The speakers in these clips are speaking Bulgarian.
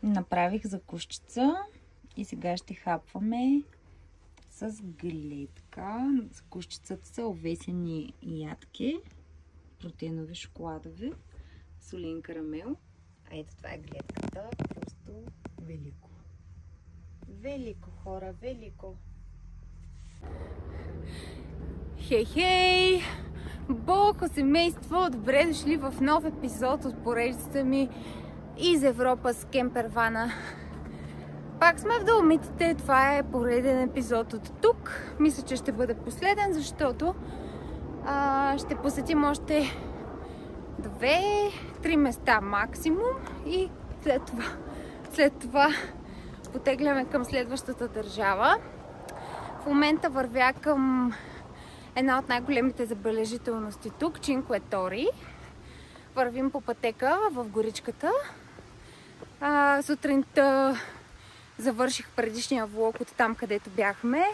Направих закускчица и сега ще хапваме с гледка. Закускчицата са овесени ядки, протеинови, шоколадови, солен карамел. А ето това е гледката. Просто велико. Велико, хора, велико. Хей! Бохо семейство! Добре дошли в нов епизод от поредицата ми из Европа с кемпервана. Пак сме в Доломитите. Това е пореден епизод от тук. Мисля, че ще бъде последен, защото ще посетим още 2-3 места максимум и след това потегляме към следващата държава. В момента вървя към една от най-големите забележителности тук, Чинкве Тори. Вървим по пътека в горичката. Сутринта завърших предишния влог от там, където бяхме,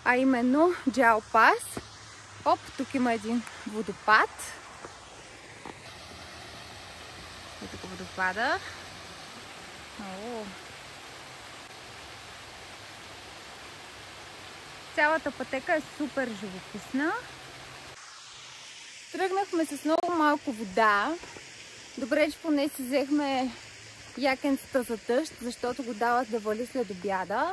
а именно Джао Пас. Оп, тук има един водопад. Ето го водопада. Цялата пътека е супер живописна. Тръгнахме с много малко вода. Добре, че поне си взехме якенцата за дъжд, защото го дават да вали след обяда.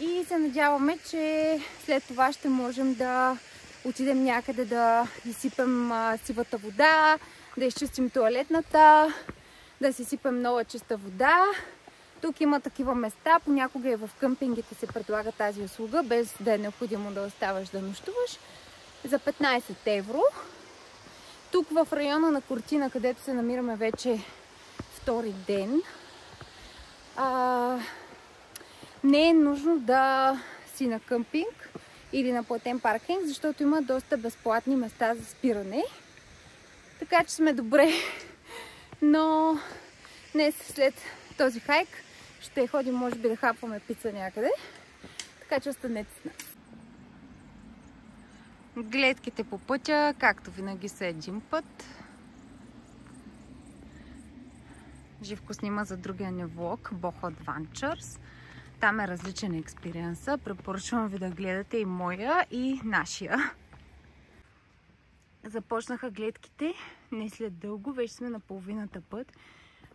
И се надяваме, че след това ще можем да отидем някъде да изсипем сивата вода, да изчистим тоалетната, да си сипем много чиста вода. Тук има такива места, понякога и в къмпингите се предлага тази услуга, без да е необходимо да оставаш да нощуваш, за 15 евро. Тук в района на Кортина, където се намираме вече втори ден, не е нужно да си на къмпинг или на платен паркинг, защото има доста безплатни места за спиране. Така че сме добре, но днес след този хайк ще ходим, може би, да хапваме пица някъде. Така че останете с нас. Гледките по пътя, както винаги, са един път. Живко снима за другия ни влог, Boho Adventures. Там е различен експириенса. Препоръчвам ви да гледате и моя, и нашия. Започнаха гледките не след дълго, вече сме на половината път.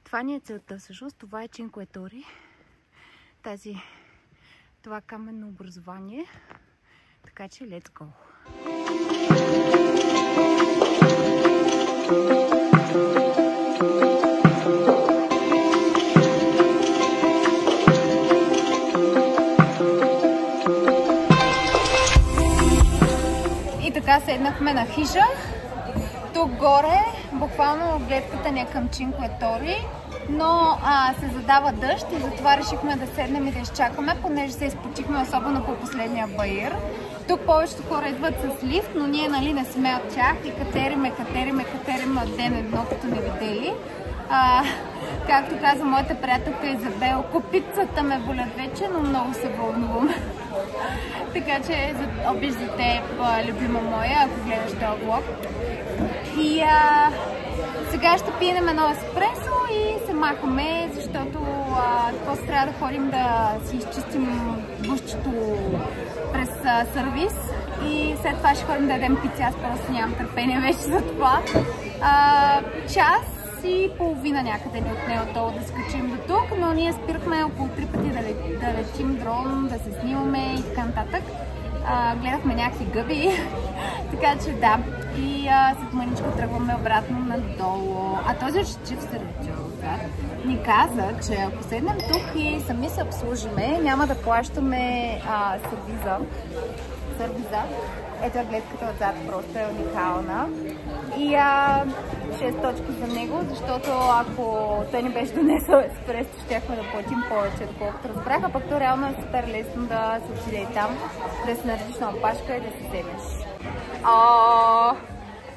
Това ни е целта всъщност, това е Чинкве Тори. Това каменно образование. Така че, let's go! И така седнахме на хижа. Тук горе, буквално гледката ни е към Чинкве Тори, но се задава дъжд и затова решихме да седнем и да изчакаме, понеже се изпочихме, особено по последния баир. Тук повечето хора идват с лифт, но ние не сме от тях и катериме от ден едно, като не видели. Както каза моята приятелка Изабел, копитцата ме болят вече, но много се вълнувам. Така че обиждате любима моя, ако гледаш този влог. И сега ще пием едно еспресо и се махаме, защото после трябва да ходим да си изчистим бушчето през сервис и след това ще ходим да ядем пица. Аз просто нямам търпение вече за това. Час и половина някъде ни отне от това да скачим до тук, но ние спирахме около 3 пъти да летим дрон, да се снимаме и така нататък. Гледахме някакви гъби, така че да. И след мъничко тръгваме обратно надолу. А този учтив сервитьор ни каза, че ако седнем тук и сами се обслужиме, няма да плащаме сервиза. Ето гледката отзад, просто е уникална. И 6 точки за него, защото ако той ни беше донесъл еспресо, щяхме да платим повече, доколкото разбраха. Пък то реално е супер лесно да се отиде и там, да си наредиш на опашка и да си вземеш.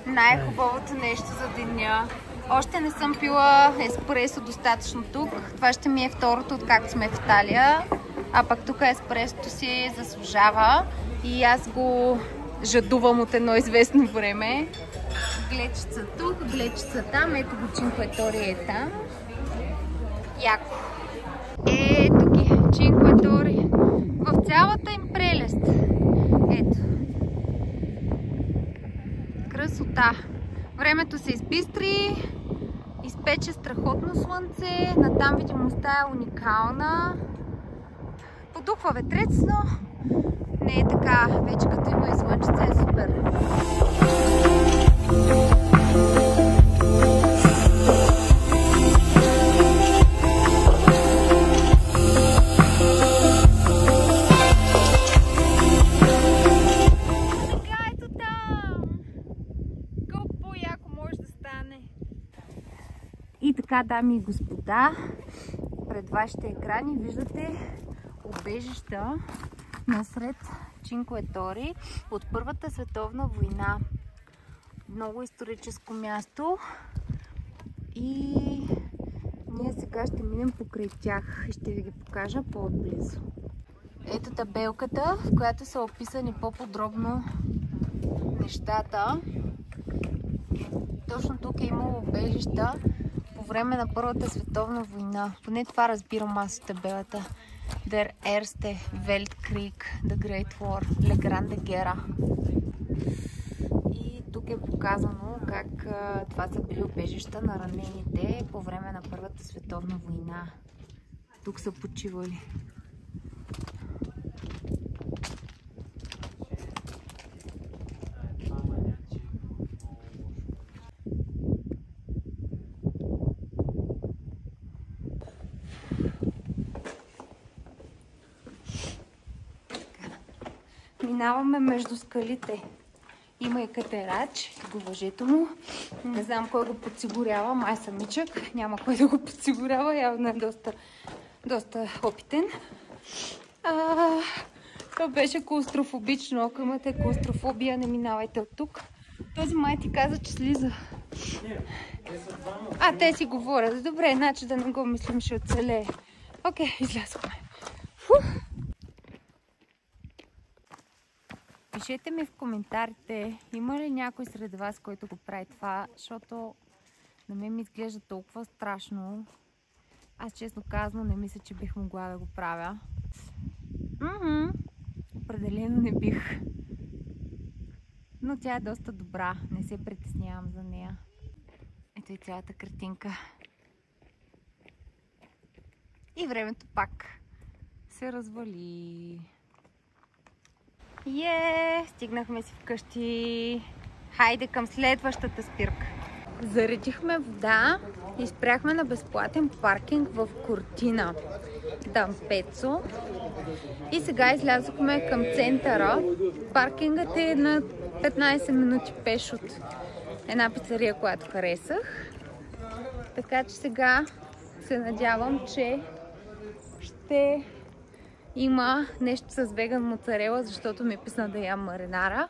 Най-хубавото нещо за деня. Още не съм пила еспресо достатъчно тук. Това ще ми е второто, откакто сме в Италия. А пък тук еспресото си заслужава. И аз го жадувам от едно известно време. Гледчица тук, гледчица там. Ето го Чинкве Тори е там. Яко. цялата им прелест. Ето. Красота. Времето се избистри, изпече страхотно слънце, натам видимостта е уникална. Подухва ветрец, но не е така. Вече като има и слънчица е супер. И така, дами и господа, пред вашите екрани виждате убежища насред Чинкве Тори от Първата световна война. Много историческо място и ние сега ще минем покрай тях и ще ви ги покажа по-отблизо. Ето табелката, в която са описани по-подробно нещата. Точно тук е имало убежища по време на Първата световна война. Поне това разбирам аз от табелата. Der Erste Weltkrieg, The Great War, Le Grande Guerra. И тук е показано как това са били убежища на ранените по време на Първата световна война. Тук са почивали. Минаваме между скалите. Има и катерач, го въжето му. Не знам кой го подсигурява, май самичък. Няма кой да го подсигурява, явно е доста опитен. Това беше клаустрофобично. Ако имате клаустрофобия, не минавайте от тук. Този май ти каза, че слиза. Те си говорят. Добре, значи да не го мислим, ще оцелее. Окей, излязохме. Пишете ми в коментарите, има ли някой сред вас, който го прави това, защото на мен ми изглежда толкова страшно. Аз честно казвам, не мисля, че бих могла да го правя. Определено не бих. Но тя е доста добра, не се притеснявам за нея. Ето и цялата картинка. И времето пак се развали. Стигнахме си вкъщи. Хайде към следващата спирка. Заредихме вода и спряхме на безплатен паркинг в Кортина, Дампецо. И сега излязохме към центъра. Паркингът е на 15 минути пеш от една пицария, която харесах. Така че сега се надявам, че ще има нещо с веган моцарела, защото ми е писна да ям маринара.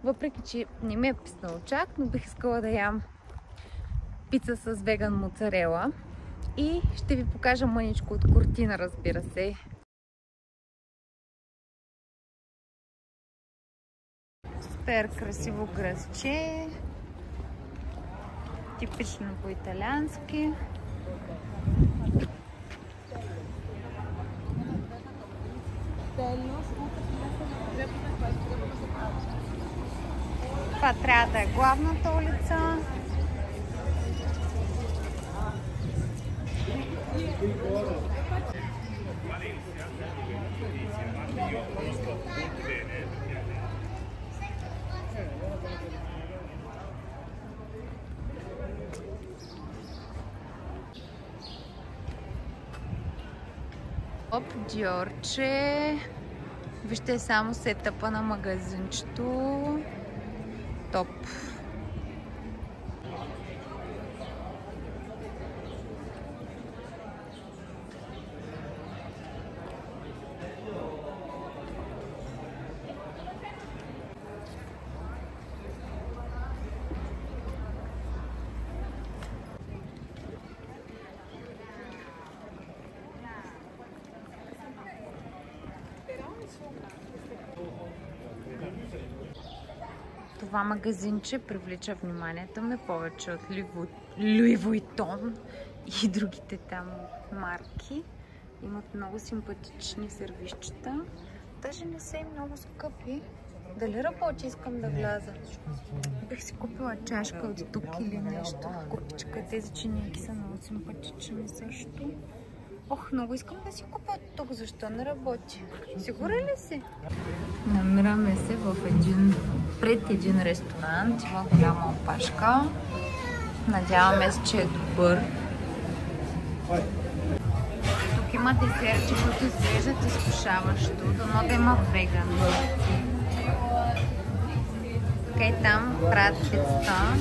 Въпреки, че не ми е писнало чак, но бих искала да ям пица с веган моцарела. И ще ви покажа мъничко от Кортина, разбира се. Супер красиво градче. Типично по-италиански. Това трябва да е главната улица. Диорче. Вижте само сетъпа на магазинчето. Топ. Това магазинче привлича вниманието ми повече от Луи Вуитон и другите там марки. Имат много симпатични сервизчета. Даже не са и много скъпи. Дали работи? Искам да вляза. Бих си купила чашка от тук или нещо. Купичка. Тези чиники са много симпатични също. Ох, много искам да си купя от тук. Защо не работи? Сигурен ли си? Намираме се пред един ресторант. Има голяма опашка. Надяваме се, че е добър. Тук има десерти, които изглеждат изкушаващо. Дано да има веган. Така и там правят пицата.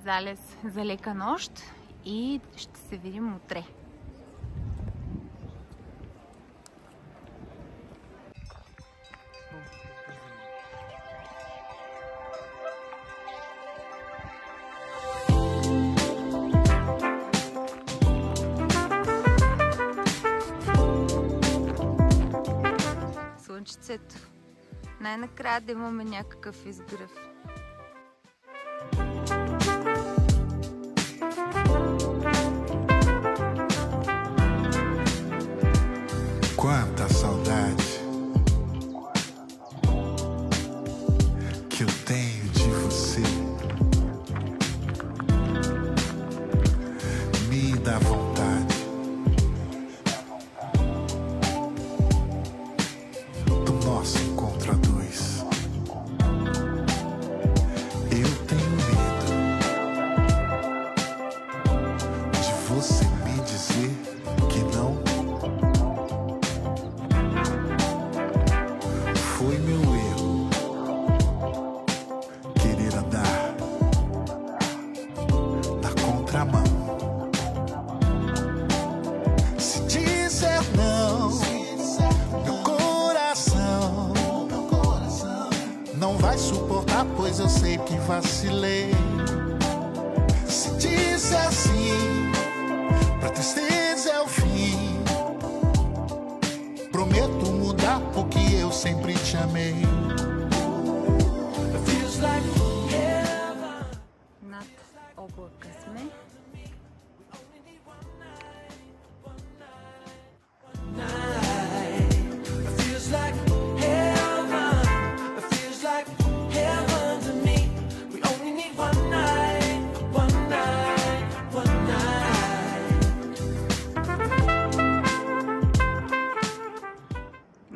Залез за лека нощ и ще се видим утре. Слънчицето. Най-накрая да имаме някакъв изгрев. Quanta saudade que eu tenho de você, me dá vontade do nosso encontro a dois. Eu tenho medo de você me dizer que não. Foi meu erro querer andar na contramão. Se disser não, meu coração não vai suportar, pois eu sei que vacilei. Se disser sim, pra tristeza é o fim. Prometo mudar porque eu sempre te amei. Над облака сме.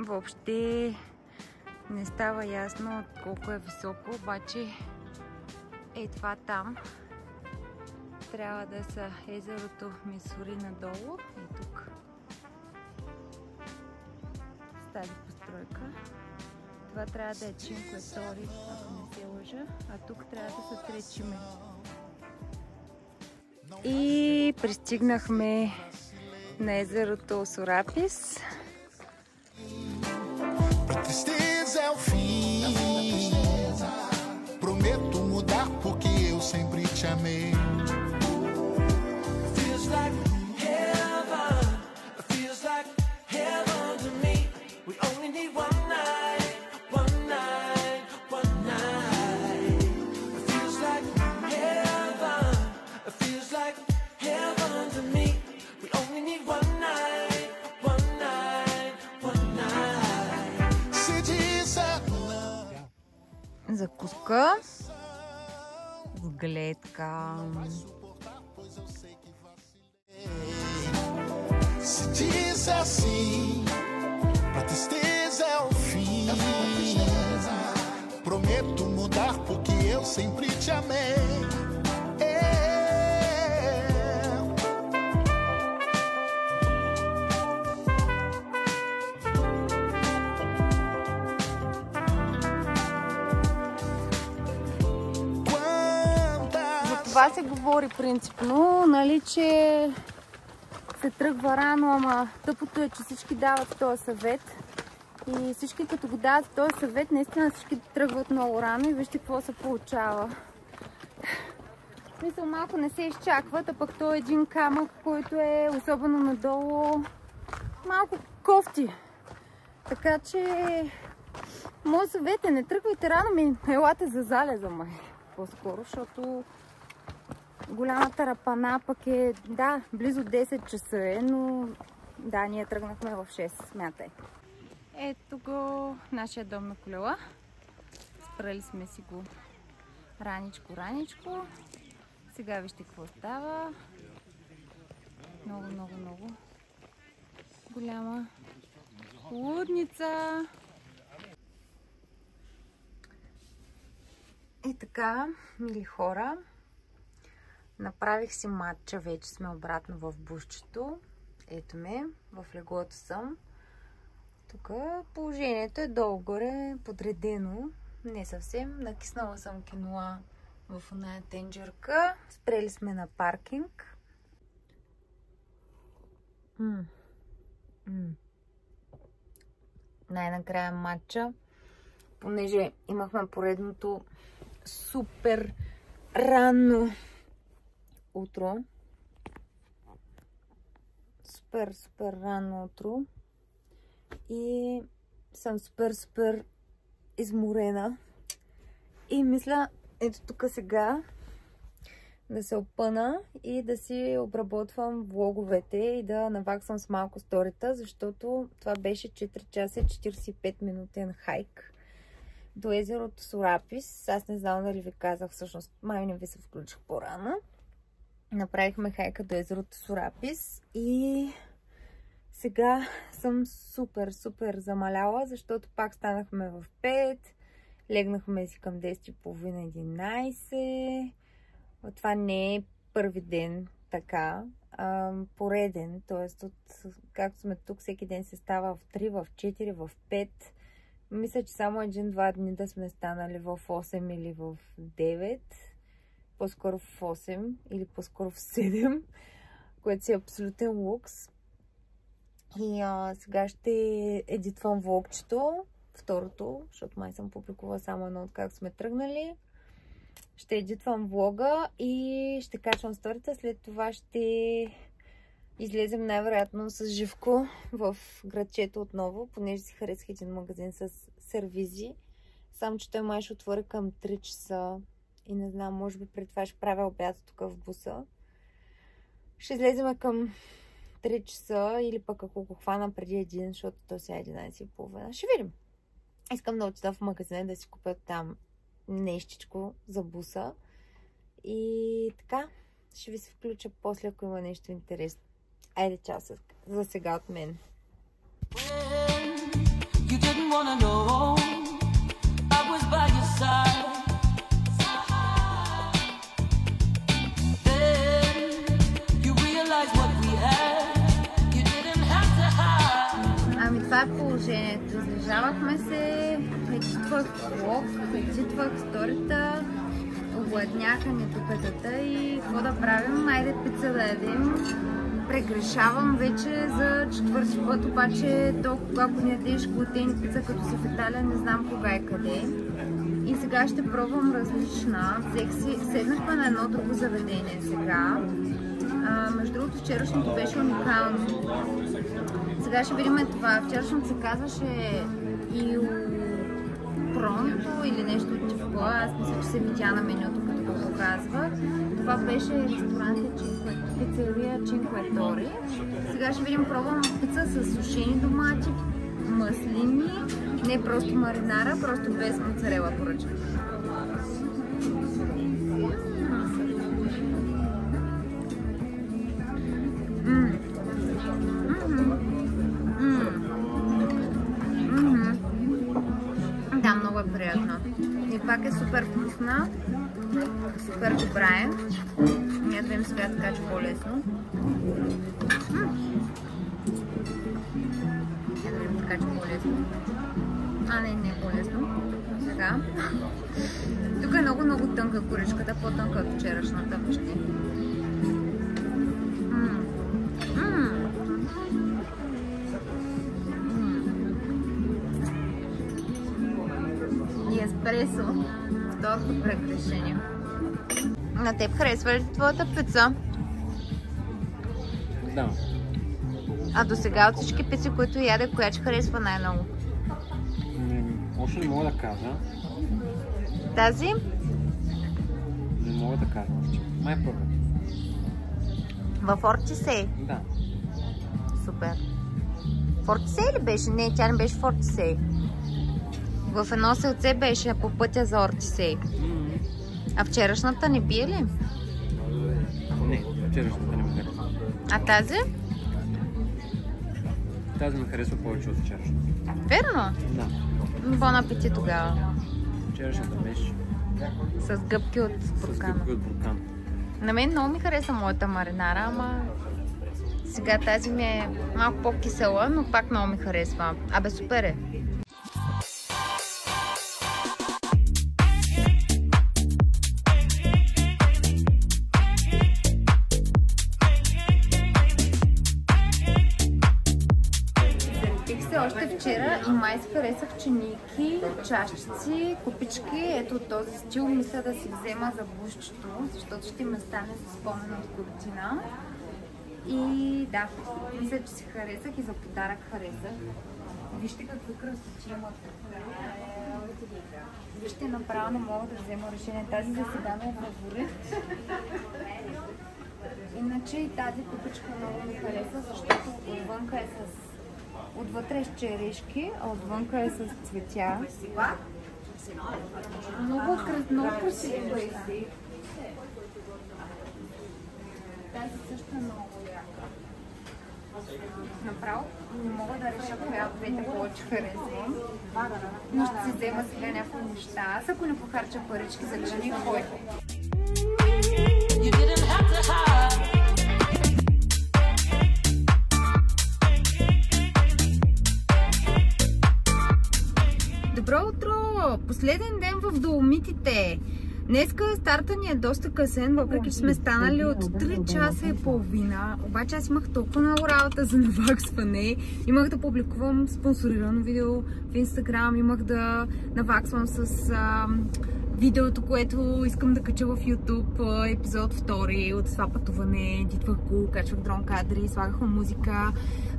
Въобще не става ясно колко е високо, обаче е това там. Трябва да са езерото Мисури надолу и тук. С тази постройка. Това трябва да е Чинкве Тори, ако не се лъжа, а тук трябва да са Тречиме. И пристигнахме на езерото Сорапис. Pra tristeza é o fim. Prometo mudar porque eu sempre te amei. Feels like heaven. Feels like heaven to me. We only need one night, one night, one night. Feels like heaven. Feels like heaven to me. We only need one night, one night, one night. Закуска с гледка. Se diz assim, pra tristeza é o fim. Prometo mudar porque eu sempre te amei. Това се говори принципно, нали, че се тръгва рано, ама тъпото е, че всички дават този съвет И всички като го дават този съвет, наистина всички тръгват много рано и вижте какво се получава. В смисъл, малко не се изчакват, а пък то е един камък, който е особено надолу, малко кофти. Така че, моят съвет е, не тръгвайте рано, елате за залеза, май. По-скоро, защото голямата рапана пък е, да, близо 10 часа е, но да, ние тръгнахме в 6, смятай. Ето го нашия дом на колела. Спрали сме си го раничко. Сега вижте какво става. Много голяма лудница. И така, мили хора, направих си матча, вече сме обратно в бушчето. Ето ме, в леглото съм. Тук положението е долу-горе, подредено. Не съвсем. Накиснала съм киноа в оная тенджерка. Спрели сме на паркинг. Най-накрая матча, понеже имахме поредното супер ранно утро. Супер ранно утро. И съм супер изморена. И мисля, ето тук сега да се опъна и да си обработвам влоговете и да наваксвам с малко сторита, защото това беше 4 часа и 45 минутен хайк до езерото Сорапис. Аз не знам дали ви казах, всъщност май не ви се включих по-рано. Направихме хайка до езерото Сорапис и сега съм супер замаляла, защото пак станахме в 5, легнахме си към 10:30-11. Това не е първи ден така, пореден, т.е. както сме тук, всеки ден се става в 3, в 4, в 5. Мисля, че само 1-2 дни да сме станали в 8 или в 9, по-скоро в 8 или по-скоро в 7, което си е абсолютен лукс. И сега ще едитвам влогчето, второто, защото май съм публикувала само едно от как сме тръгнали. Ще едитвам влога и ще качвам сторите. След това ще излезем най-вероятно с Живко в градчето отново, понеже си харесах един магазин с сервизи. Само че той май ще отвори към 3 часа и не знам, може би преди това ще правя обяд тук в буса. Ще излезем към 3 часа или пък ако го хвана преди 1, защото то сега е 11:30. Ще видим. Искам да отида в магазина да си купя там нещичко за буса. И така, ще ви се включа после, ако има нещо интересно. Айде, чао за сега от мен. Ами това е положението. Излежавахме се, едитвах влог, едитвах сторита, обладняха ни тупетата и какво да правим? Айде пица да ядем. Прегрешавам вече за 4-ти път, обаче то когато не ядеш глутен пица като си в Италия, не знам кога и къде. И сега ще пробвам различна. Седнахме на едно друго заведение сега. Между другото, вчерашното беше уникално. Сега ще видим това. Вчерашното се казваше Пронто или нещо от типа. Аз мисля, че се видя на менюто, като го показвах. Това беше ресторант пицерия Чинкуетори. Сега ще видим, пробвам пица с сушени домати, маслини, не просто маринара, просто без моцарела поръчка. Да, много е приятно. И пак е супер вкусна, супер добра е. Ние да видим сега така, че по-лесно. Да видим така, че по-лесно. Не е по-лесно. Сега. Тук е много тънка коричката, по-тънка от вчерашната почти. еспресо. Второто прегрешение. На теб харесва ли твоята пица? Да. А до сега от всички пици, които яде, коя че харесва най-много? Още не мога да кажа. Тази? Не мога да кажа още. Май първо. В Фортисей? Да. Супер. Фортисей ли беше? Не, тя не беше Фортисей. В едно селце беше по пътя за Ортисей. А вчерашната не бие ли? Не, вчерашната не ме харесва. А тази? Тази ме харесва повече от вчерашната. Верно? Да. Бон апетит тогава. Вчерашната беше С гъбки от с буркана. гъбки от буркан. На мен много ми хареса моята маринара, ама сега тази ми е малко по-кисела, но пак много ми харесва. Абе, супер е! Залепих се още вчера и май си харесах чинийки, чашчици, купички. Ето от този стил мисля да си взема за бушчето, защото ще ме стане за спомен от година. И да, мисля, че си харесах и за подарък харесах. Вижте какви красоти имат. Вижте, направо не мога да взема решение. Тази за сега ме е фаворит. Иначе и тази купичка много ми хареса, защото отвънка е с... Отвътре е с черешки, а отвънка е с цветя. Много красиво е. Тази също е много яка. Направо не мога да реша коя от двете повече харесвам. Но ще си взема сега някои неща. Аз ако не похарча парички за чини, кой? Добро утро! Последен ден в Доломитите. Днеска старта ни е доста късен, въпреки че сме станали от 3 часа и половина. Обаче аз имах толкова много работа за наваксване. Имах да публикувам спонсорирано видео в Инстаграм, имах да наваксвам с видеото, което искам да кача в YouTube, епизод 2 от това пътуване. Едитвах го, качвах дрон кадри, слагах музика.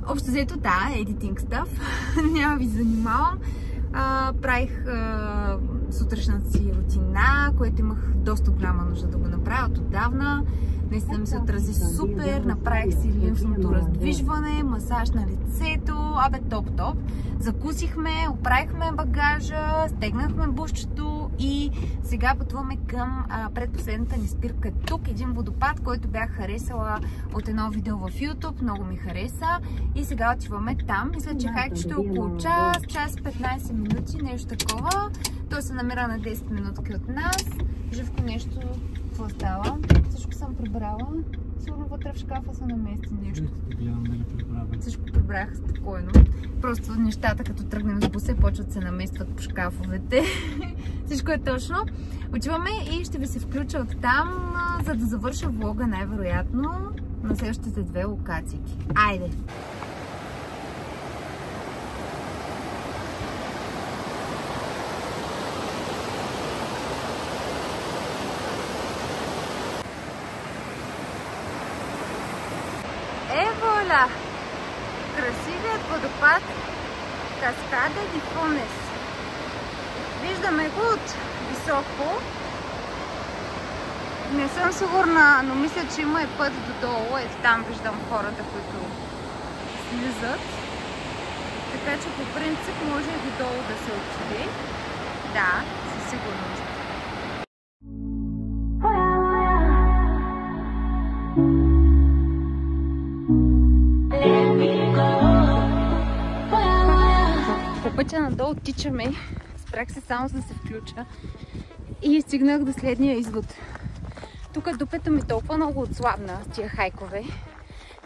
Общо взето, да, editing stuff. Няма ви занимавам. Правих сутрешната си рутина, което имах доста голяма нужда да го направя от отдавна. Наистина ми се отрази супер, направих си лимфното раздвижване, масаж на лицето, абе топ-топ. Закусихме, оправихме багажа, стегнахме бушчето и сега пътуваме към предпоследната ни спирка тук. Един водопад, който бях харесала от едно видео в YouTube, много ми хареса и сега отиваме там. Мисля, че хайк ще е около час 15 минути, нещо такова. Той се намира на 10 минутки от нас. Живко нещо, какво става? Всичко съм прибрала. Сигурно вътре в шкафа се намести нещо. Всичко прибрах спокойно. Просто нещата, като тръгнем с буса, почват се наместват по шкафовете. Всичко е точно. Отиваме и ще ви се включа от там, за да завърша влога най-вероятно на следващите 2 локации. Айде! Еволя! Красивият водопад Каскада ди Фонес. Виждаме го от високо. Не съм сигурна, но мисля, че има и път додолу. Ето там виждам хората, които слизат. Така че по принцип може и додолу да се отиде. Да, със сигурност. По пътя надолу тичаме, спрях се само за да се включа и стигнах до следния извод. Тук дупето ми толкова много отслабна с тия хайкове,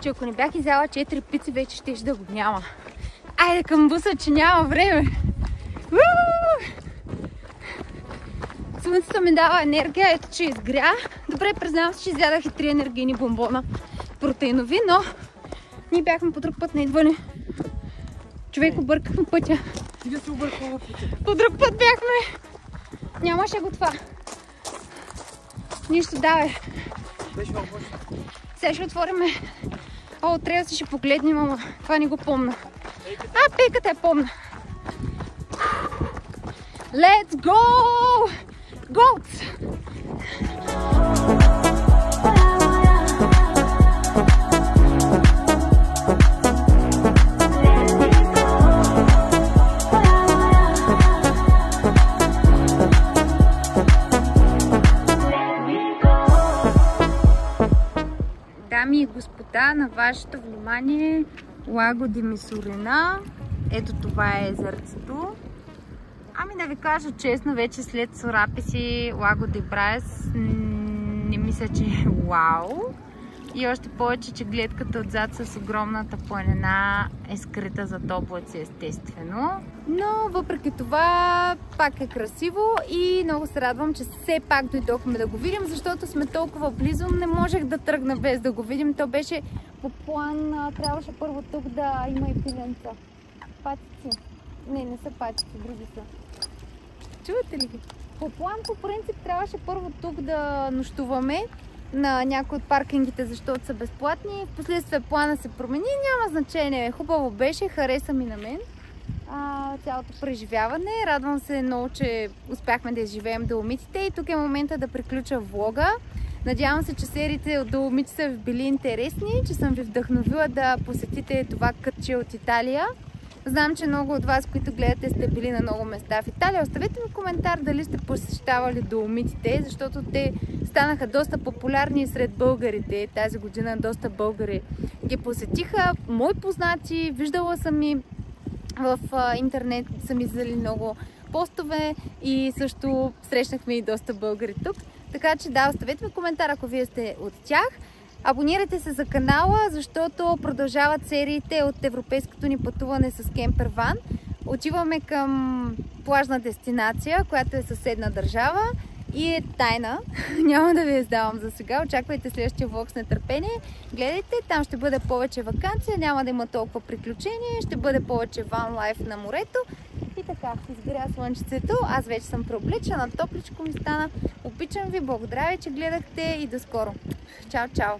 че ако не бях изяла 4 пици, вече ще да го няма. Айде към буса, че няма време! Слънцето ми дава енергия, ето че изгря. Добре, признавам се, че изядах и 3 енергийни бомбона протеинови, но ние бяхме по друг път на идване. Човек, объркахме пътя. По друг път бяхме. Нямаше го това. Нищо, давай. Сега ще отвориме. О, трябва да си ще погледнем, ама това не го помна. Пейката е помна. Let's go! Goats! Дами и господа, на вашето внимание Лаго ди Мисурина. Ето това е езерцето. Ами да ви кажа честно, вече след Сорапеси Лаго ди Брайас не мисля, че е вау. И още повече, че гледката отзад с огромната планина е скрита зад облаци, естествено. Но въпреки това пак е красиво и много се радвам, че все пак дойдохме да го видим, защото сме толкова близо. Не можех да тръгна без да го видим. То беше по план, трябваше първо тук да има и пиленца. Патици. Не са патици, други са. Чувате ли ги? По план, по принцип, трябваше първо тук да нощуваме на някои от паркингите, защото са безплатни. Впоследствие плана се промени, няма значение. Хубаво беше, хареса ми на мен цялото преживяване. Радвам се много, че успяхме да изживеем Доломитите и тук е момента да приключа влога. Надявам се, че сериите от Доломити са ви били интересни, че съм ви вдъхновила да посетите това кътче от Италия. Знам, че много от вас, които гледате, сте били на много места в Италия. Оставете ми коментар дали сте посещавали Доломитите, защото те станаха доста популярни сред българите. Тази година доста българи ги посетиха. Мои познати, виждала съм и в интернет, са ми издали много постове и също срещнахме и доста българи тук. Така че да, оставете ми коментар, ако вие сте от тях. Абонирайте се за канала, защото продължават сериите от европейското ни пътуване с кемпер ван. Отиваме към плажна дестинация, която е съседна държава и е тайна. Няма да ви я издавам за сега. Очаквайте следващия влог с нетърпение. Гледайте, там ще бъде повече ваканция, няма да има толкова приключения, ще бъде повече ван лайф на морето. И така, изгря слънчецето, аз вече съм преобличана, топличко ми стана. Обичам ви, благодаря ви, че гледахте и до скоро. Чао, чао!